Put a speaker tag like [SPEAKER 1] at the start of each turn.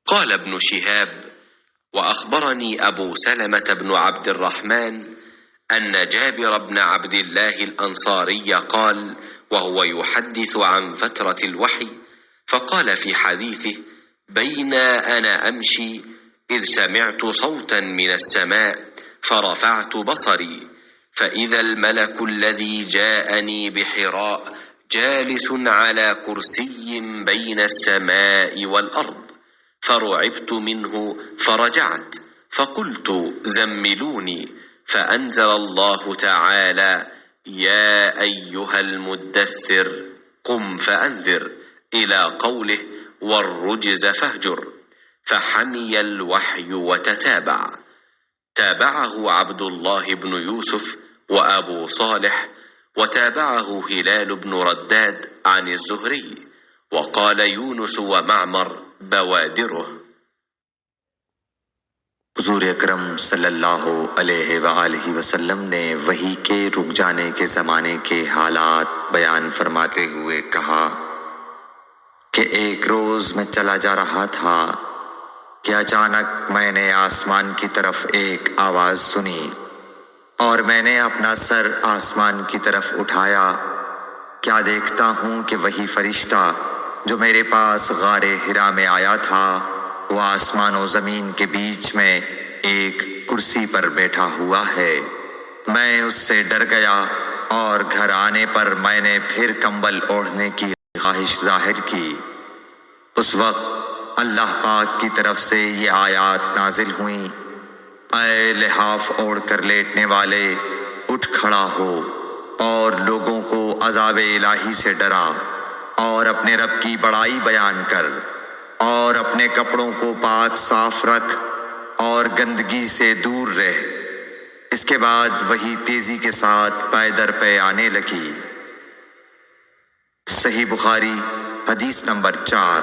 [SPEAKER 1] قال ابن شهاب: وأخبرني أبو سلمة بن عبد الرحمن أن جابر بن عبد الله الأنصاري قال وهو يحدث عن فترة الوحي، فقال في حديثه: بينا أنا أمشي إذ سمعت صوتا من السماء فرفعت بصري فإذا الملك الذي جاءني بحراء جالس على كرسي بين السماء والأرض، فرعبت منه فرجعت فقلت: زملوني، فأنزل الله تعالى: يا أيها المدثر قم فأنذر، إلى قوله: والرجز فاهجر، فحمي الوحي وتتابع. تابعه عبد الله بن يوسف وأبو صالح، وتابعه هلال بن رداد عن الزهري، وقال يونس ومعمر بوادره.
[SPEAKER 2] حضور اکرم صلی اللہ علیہ وآلہ وسلم نے وحی کے رک جانے کے زمانے کے حالات بیان فرماتے ہوئے کہا کہ ایک روز میں چلا جا رہا تھا کہ اچانک میں نے آسمان کی طرف ایک آواز سنی اور میں نے اپنا سر آسمان کی طرف اٹھایا. کیا دیکھتا ہوں کہ وہی فرشتہ جو میرے پاس غار حرا میں آیا تھا وہ آسمان و زمین کے بیچ میں ایک کرسی پر بیٹھا ہوا ہے. میں اس سے ڈر گیا اور گھر آنے پر میں نے پھر کمبل اوڑھنے کی خواہش ظاہر کی. اس وقت اللہ پاک کی طرف سے یہ آیات نازل ہوئیں: اے لحاف اوڑھ کر لیٹنے والے، اٹھ کھڑا ہو اور لوگوں کو عذاب الہی سے ڈرا، اور اپنے رب کی بڑائی بیان کر، اور اپنے کپڑوں کو پاک صاف رکھ اور گندگی سے دور رہ. اس کے بعد وہی تیزی کے ساتھ پے در پے آنے لگی. صحیح بخاری حدیث نمبر 4.